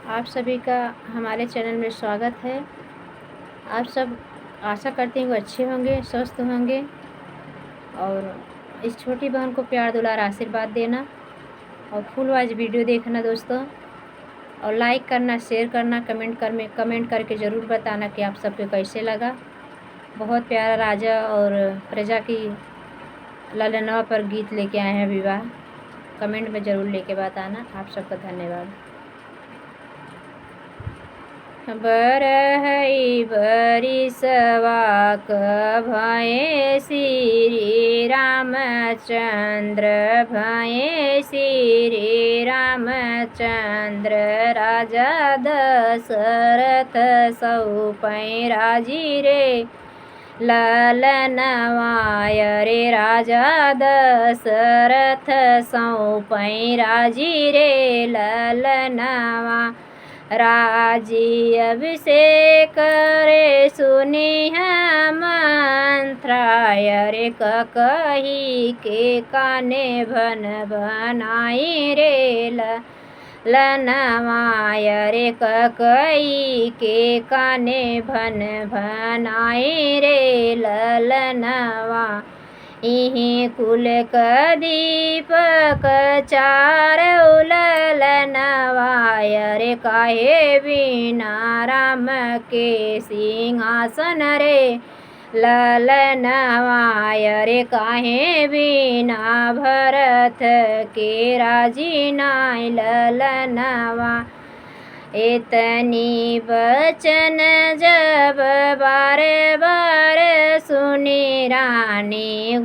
आप सभी का हमारे चैनल में स्वागत है। आप सब आशा करती हूँ अच्छे होंगे, स्वस्थ होंगे और इस छोटी बहन को प्यार दुलार आशीर्वाद देना और फुल वाइज वीडियो देखना दोस्तों, और लाइक करना, शेयर करना, कमेंट करके ज़रूर बताना कि आप सबको कैसे लगा। बहुत प्यारा राजा और प्रजा की ललनवा पर गीत लेके आए हैं विवाह। कमेंट में ज़रूर लेके बताना। आप सबका धन्यवाद। बरहई बरिसवा भये श्री रामचंद्र, भये श्री रामचंद्र। राजा दशरथ सौंपै राजी रे ललनवाय रे। राजा दशरथ सौंपै राजी रे ललनवा। राजी अभिषेक रे सुनी मंत्राय रे। ककही के काने भन भनाई रे ललनवाय रे। ककही के काने भन भनाई रे ललनवा। इहि कुल दीपक चार ललनवाय रे। काहे बिना राम के सिंहासन रे ललनवाय रे। काहे बिना भरत के राजी नाय ललनवा। एतनी बचन जब बार बार सुनी रानी।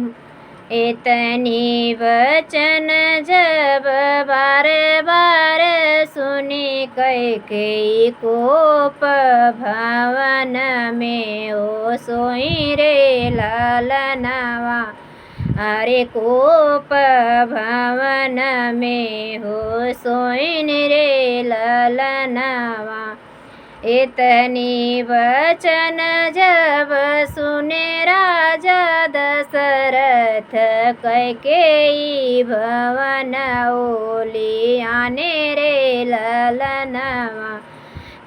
एतनी बचन जब बार बार सुनी। कैकेयी कोप भवन में ओ सोई रे ललनवा। अरे कोप भवन में हो सोइन रे ललनवा। इतनी बचन जब सुने राजा दशरथ। कैकेयी भवन ओली आने रे ललनवा।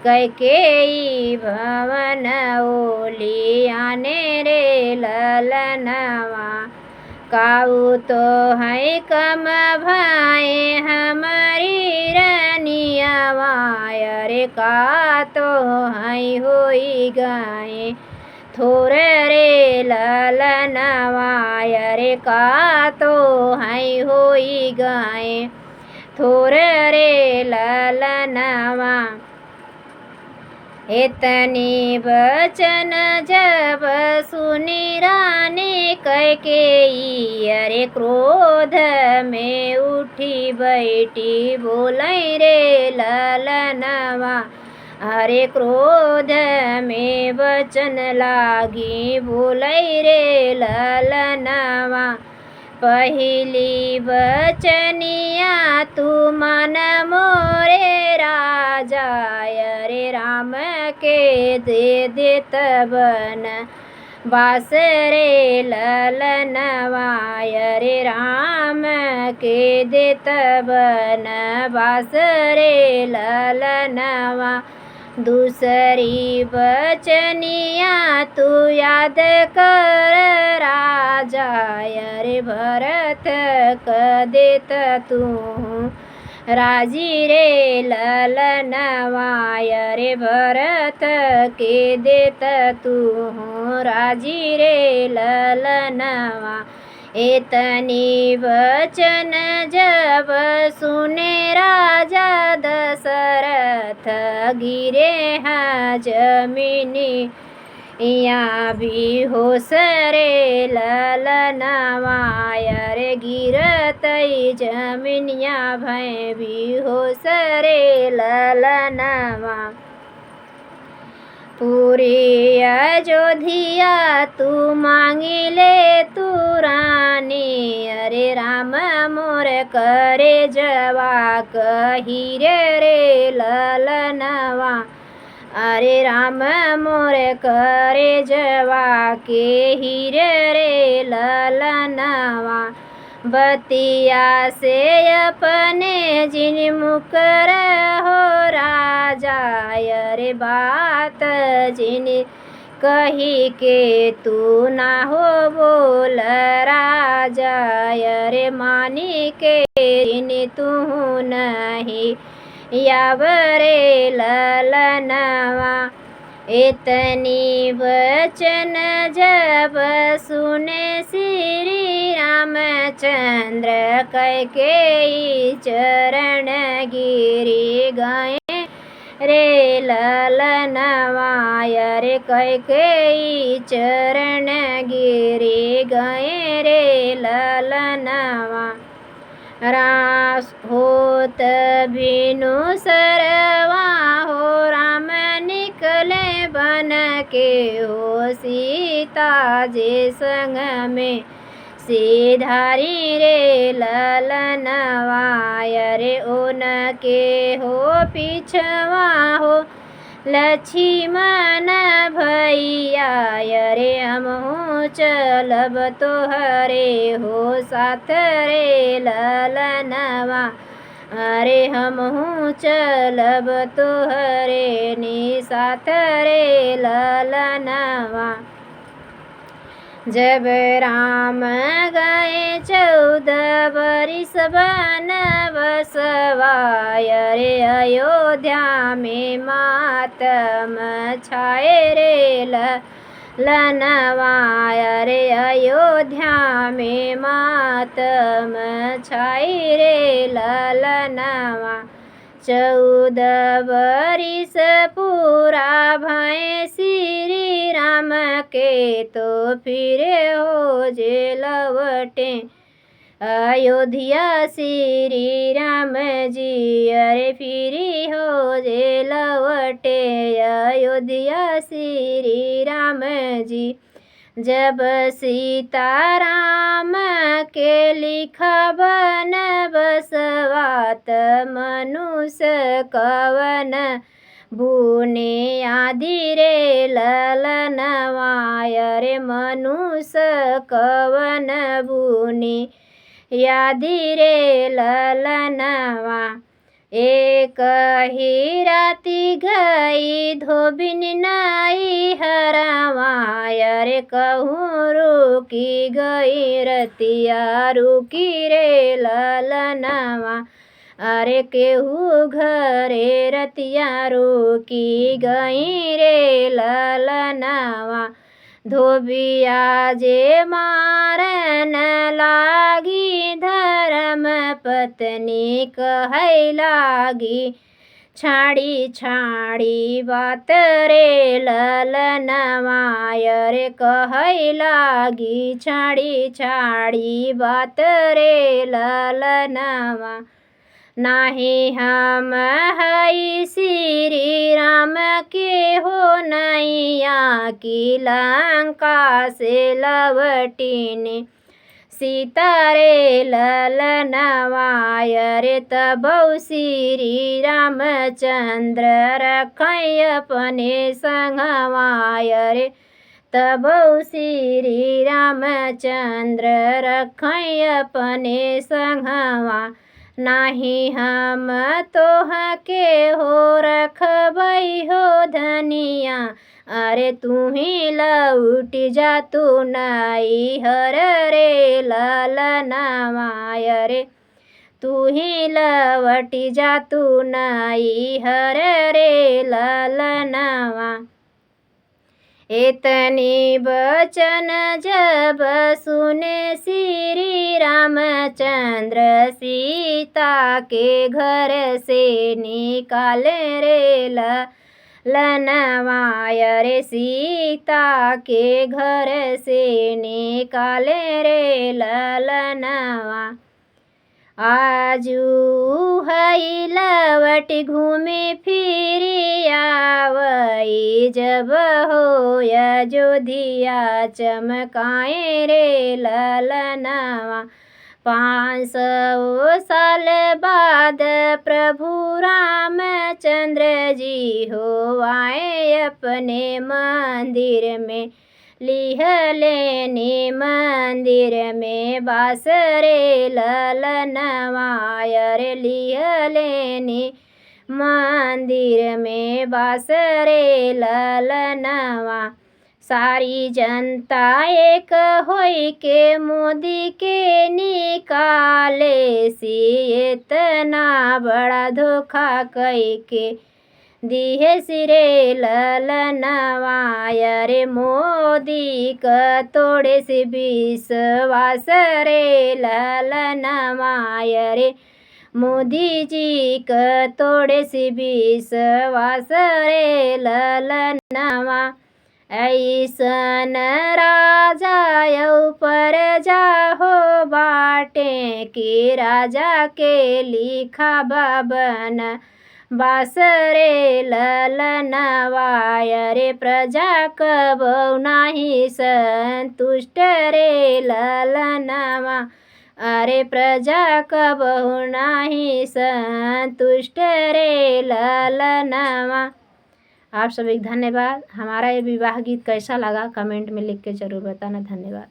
कैकेयी भवन ओली आने रे ललनवा। काऊ तो है कम भाई हमारी रनियावाय रे। का तो है होई गाए थोर रे ललनवाय रे। का तो है होई गाए थोर रे ललनवा। इतनी बचन जब सुनी रानी कैकेयी। अरे क्रोध में उठी बैठी बोलै रे ललनवा। अरे क्रोध में वचन लागी बोलै रे ललनवा। पहली बचनिया तू मन मोरे राजा। रे राम के दे देत बन बास रे ललनवाय रे। राम के देत बन बास रे ललनवा। दूसरी बचनिया तू याद कर राजा। रे भरत क देत तू राजी रे ललनवाय रे। भरत के देत तू राजी रे ललनवा। इतनी बचन जब सुने राजा दशरथ। गिरे हैं जमीनी या भी होश रे ललनवाय रे। गिरतई जमीनिया भय भी होश रे ललनवा। पूरी अयोध्या तू मांगी ले तू रानी। अरे राम मोर करे जवा कही रे ललनवा। अरे राम मोर करे जवा के हीरे रे ललनवा। बतिया से अपने जिन मुकर हो राजा, अरे बात जिन कही के तू ना हो बोल राजा, अरे मानी के जिन तू नहीं यावरे ललनवा। इतनी वचन जब सुने श्री रामचंद्र, कैकेयी चरण गिरी गए रे ललनवा, अरे कैकेयी चरण गिरी गए रे ललनवा। रास होत बिनु सरवा हो राम निकले बन के हो, सीता जे संग में सीधारी रे ललनवा, अरे उनके हो पिछवा हो लक्ष्मण भैया, अरे हमहु चलब तोहरे हो साथ रे ललनवा, अरे हमहु चलब तोहरे नि साथ रे ललनवा। जब राम गए 14 बरिस बनवसवा, अरे अयोध्या में मातम छाए रे ललनवा, अरे अयोध्या में मातम छाए रे ललनवा। 14 बरिस पूरा भय श्री राम के, तो फिर हो जे लौटे अयोध्या श्री राम जी, अरे फिरी हो जे लौटे अयोध्या श्री राम जी। जब सीताराम के लिखा बनवसवात, मनुष्य कवन बुने आदि रे ललनवा, अरे मनुष्य कवन बुने यादि रे ललनवा। एक ही राति गई धोबिन नाई हरवा, अरे कहूँ रुकी गई रतिया रुकी रे ललनवा, अरे केहू घरे रतिया रुकी गई रे ललनवा। धोबिया जे मारन लागी धर्म पत्नी कहै लागी, छाड़ी छाड़ी बात रे ललनवा, अरे कहै लागी छाड़ी छाड़ी बात रे ललनवा। नाही हम हई श्री राम के हो नैया, की लंका से लवटीने सीता रे ललनवा, अरे तबौ श्री रामचंद्र रखै अपने संगवा, अरे तबौ श्री रामचंद्र रखै अपने संगवा। नाही हम तोह के हो रखबै हो धनिया, अरे तुम्ही लौट जा तू नाई हर रे ललनवा, अरे तू ही लौट जा तू नाई हर रे ललनवा। इतनी बचन जब सुने श्री रामचंद्र, सीता के घर से निकाले रे ललनवा, अरे सीता के घर से निकाले रे ललनवा। आजू हई लवट घूमे फिरी आवई, जब हो अयोध्या चमकाए रे ललनवा। 500 साल बाद प्रभु रामचंद्र जी हो आए अपने मंदिर में, लिहलेनी मंदिर में बास रे ललनवा रे लिहलेनी मंदिर में बास रे ललनवा। सारी जनता एक होई के मोदी के निकाले सी इतना बड़ा धोखा कई के दिहे सिरे ललनवा रे मोदी का तोड़े से विश्वास रे ललनवा रे मोदी जी का तोड़े से विश्वास रे ललनवा। ऐसन राजा ऊपर जाहो बाटे कि राजा के लिखा बन बास रे ललनवा रे प्रजा कब नाही संतुष्ट रे ललनवा अरे प्रजा कब नाही संतुष्ट रे ललनवा। आप सभी धन्यवाद। हमारा ये विवाह गीत कैसा लगा कमेंट में लिख के ज़रूर बताना। धन्यवाद।